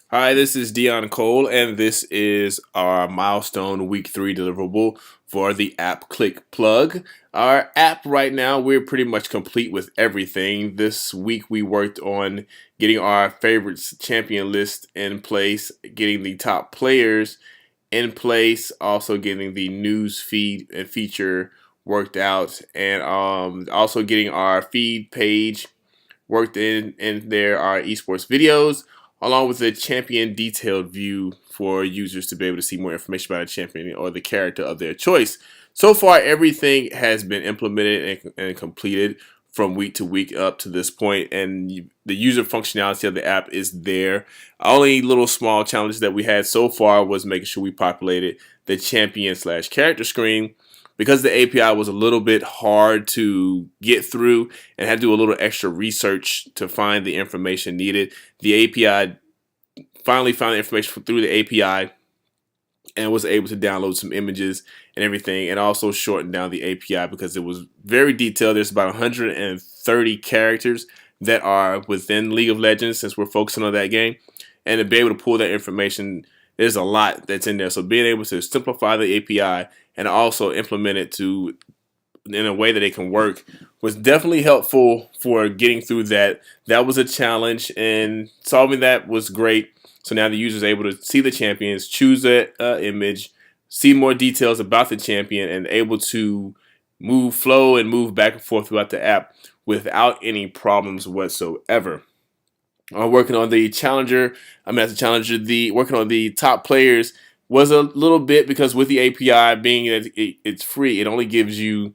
Hi, this is Dion Cole, and this is our milestone week 3 deliverable for the app Click Plug. Our app right now, we're pretty much complete with everything. This week we worked on getting our favorites champion list in place, getting the top players in place, also getting the news feed and feature worked out, and also getting our feed page worked in there are esports videos, along with a champion detailed view for users to be able to see more information about a champion or the character of their choice. So far, everything has been implemented and completed from week to week up to this point, and the user functionality of the app is there. Only little small challenges that we had so far was making sure we populated the champion slash character screen, because the API was a little bit hard to get through and had to do a little extra research to find the information needed. The API finally found the information through the API and was able to download some images and everything, and also shorten down the API because it was very detailed. There's about 130 characters that are within League of Legends, since we're focusing on that game, and to be able to pull that information, there's a lot that's in there. So being able to simplify the API and also implement it to in a way that it can work was definitely helpful for getting through that. That was a challenge, and solving that was great. So now the user is able to see the champions, choose an image, see more details about the champion, and able to flow and move back and forth throughout the app without any problems whatsoever. Working on the challenger, as a challenger, the working on the top players was a little bit, because with the API being that it's free, it only gives you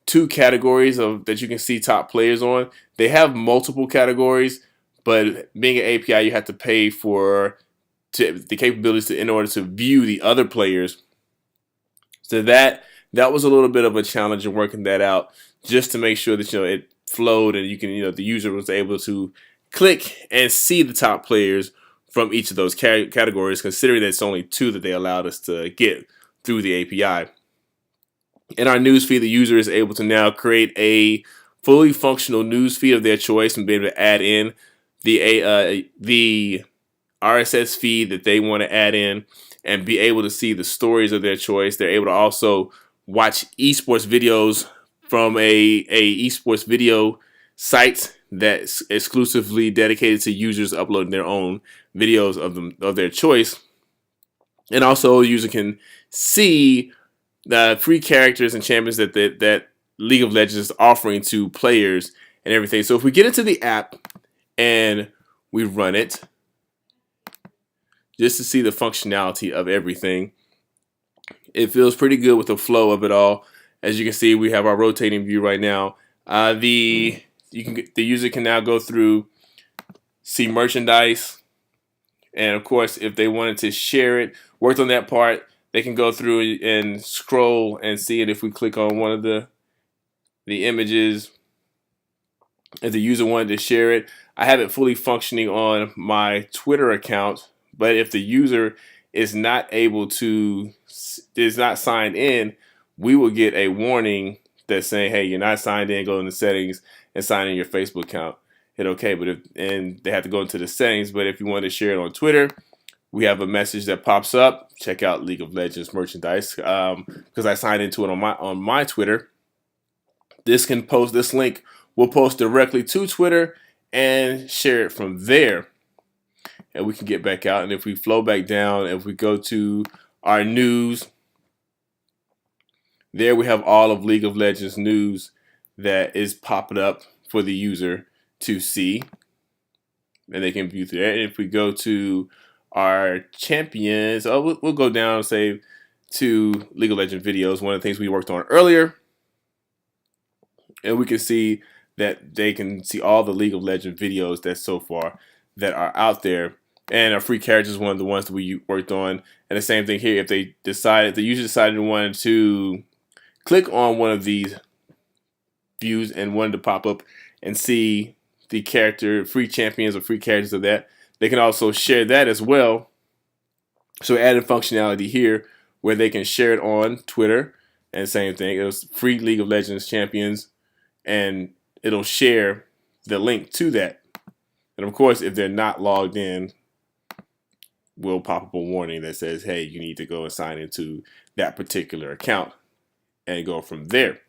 two categories of that you can see top players on. They have multiple categories, but being an API, you have to pay for the capabilities in order to view the other players. So that was a little bit of a challenge in working that out, just to make sure that it flowed and you can the user was able to click and see the top players from each of those categories, considering that it's only two that they allowed us to get through the API. In our newsfeed, the user is able to now create a fully functional newsfeed of their choice and be able to add in the RSS feed that they want to add in, and be able to see the stories of their choice. They're able to also watch esports videos from a esports video site that's exclusively dedicated to users uploading their own videos of their choice. And also, the user can see the free characters and champions that League of Legends is offering to players and everything. So if we get into the app and we run it, just to see the functionality of everything, it feels pretty good with the flow of it all. As you can see, we have our rotating view right now. The user can now go through, see merchandise, and of course, if they wanted to share it, worked on that part, they can go through and scroll and see it. If we click on one of the images, if the user wanted to share it, I have it fully functioning on my Twitter account. But if the user is not signed in, we will get a warning that's saying, "Hey, you're not signed in. Go into settings and sign in your Facebook account." Hit OK, and they have to go into the settings. But if you want to share it on Twitter, we have a message that pops up. Check out League of Legends merchandise, because I signed into it on my Twitter. This link will post directly to Twitter and share it from there. And we can get back out. And if we flow back down, if we go to our news, there we have all of League of Legends news that is popping up for the user to see, and they can view through that. And if we go to our champions, we'll go down, say, to League of Legends videos, one of the things we worked on earlier, and we can see that they can see all the League of Legends videos that so far that are out there. And our free characters is one of the ones that we worked on. And the same thing here, if the user decided to want to click on one of these views and wanted to pop up and see the free champions or free characters of that, they can also share that as well. So added functionality here where they can share it on Twitter, and same thing, it was free League of Legends champions, and it'll share the link to that. And of course, if they're not logged in, will pop up a warning that says, hey, you need to go and sign into that particular account and go from there.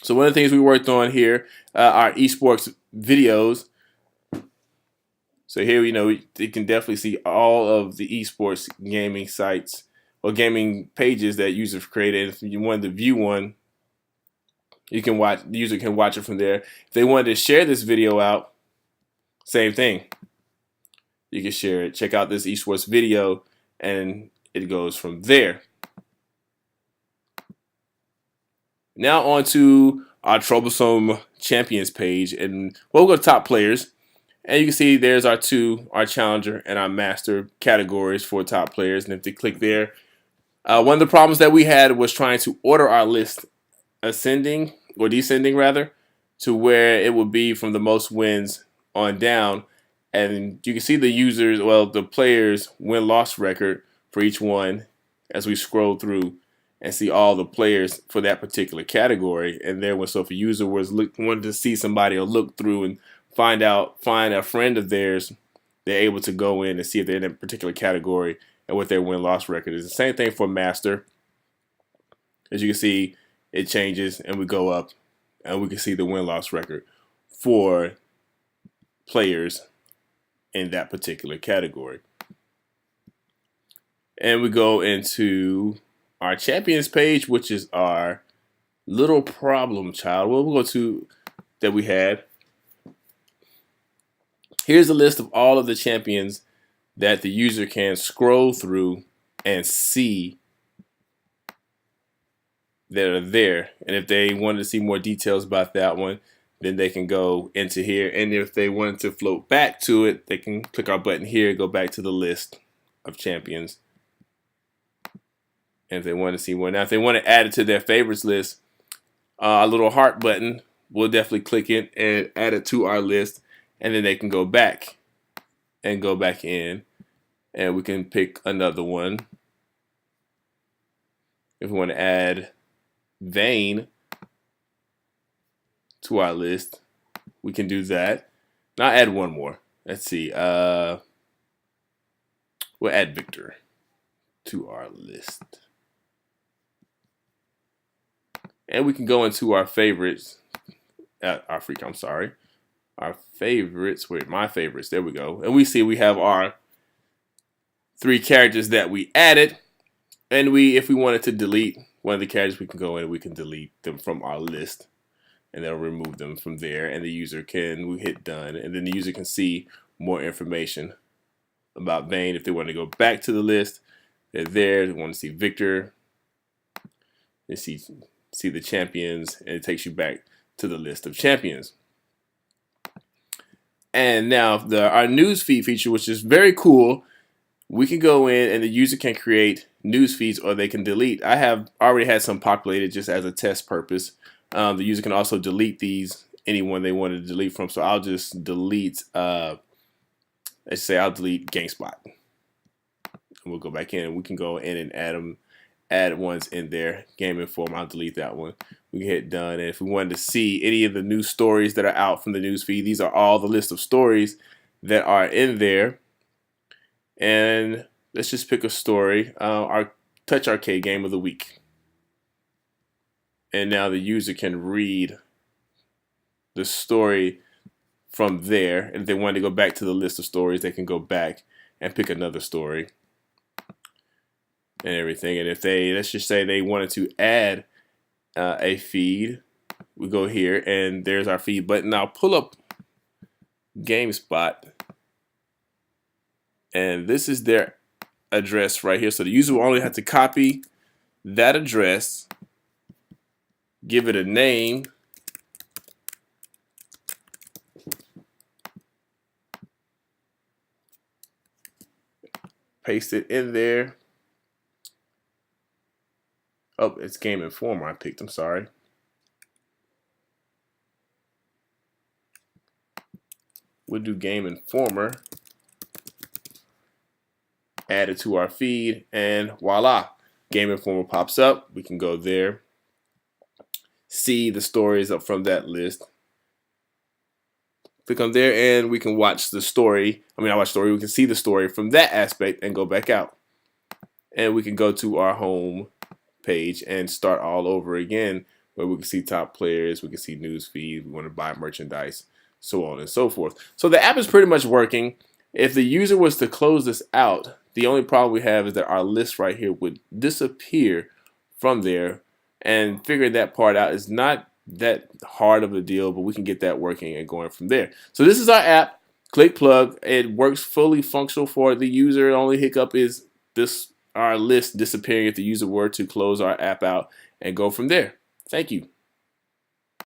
So one of the things we worked on here are esports videos. So here, you can definitely see all of the esports gaming sites or gaming pages that users created. If you wanted to view one, you can watch. The user can watch it from there. If they wanted to share this video out, same thing. You can share it. Check out this esports video, and it goes from there. Now on to our troublesome champions page, and we'll go to top players. And you can see there's our challenger and our master categories for top players. And if they click there, one of the problems that we had was trying to order our list ascending or descending rather to where it would be from the most wins on down. And you can see the players win-loss record for each one as we scroll through and see all the players for that particular category. And there was, so if a user wanted to see somebody or look through and find a friend of theirs, they're able to go in and see if they're in a particular category and what their win-loss record is. The same thing for master. As you can see, it changes and we go up and we can see the win-loss record for players in that particular category. And we go into our champions page, which is our little problem child. We'll go to that we had. Here's a list of all of the champions that the user can scroll through and see that are there. And if they wanted to see more details about that one, then they can go into here. And if they wanted to float back to it, they can click our button here, go back to the list of champions. And if they want to see more, now if they want to add it to their favorites list, a little heart button, we'll definitely click it and add it to our list. And then they can go back and go back in, and we can pick another one. If we want to add Vayne to our list, we can do that. Now add one more. Let's see. We'll add Victor to our list. And we can go into our favorites. Our favorites. Wait, my favorites. There we go. And we see we have our 3 characters that we added. And if we wanted to delete one of the characters, we can go in and we can delete them from our list. And they'll remove them from there. And we hit done. And then the user can see more information about Vayne. If they want to go back to the list, they're there. They want to see Victor. They see the champions, and it takes you back to the list of champions. And now our news feed feature, which is very cool, we can go in and the user can create news feeds or they can delete. I have already had some populated just as a test purpose. The user can also delete these, anyone they wanted to delete from. So I'll just delete, let's say I'll delete GameSpot. And we'll go back in and we can go in and add ones in there. Game Inform, I'll delete that one. We can hit done. And if we wanted to see any of the news stories that are out from the news feed, these are all the list of stories that are in there. And let's just pick a story, our Touch Arcade Game of the Week. And now the user can read the story from there. And if they want to go back to the list of stories, they can go back and pick another story and everything. And if let's just say they wanted to add a feed, we go here and there's our feed button. Now pull up GameSpot, and this is their address right here. So the user will only have to copy that address, give it a name, paste it in there. Oh, it's Game Informer I picked, I'm sorry. We'll do Game Informer, add it to our feed, and voila, Game Informer pops up. We can go there, see the stories up from that list, Click on there and we can watch the story. I mean, I watch story. We can see the story from that aspect and go back out. And we can go to our home page and start all over again, where we can see top players, we can see news feed, we want to buy merchandise, so on and so forth. So the app is pretty much working. If the user was to close this out, the only problem we have is that our list right here would disappear from there, and figuring that part out is not that hard of a deal, but we can get that working and going from there. So this is our app, Click Plug. It works fully functional for the user. The only hiccup is this our list disappearing if the user were to close our app out and go from there. Thank you.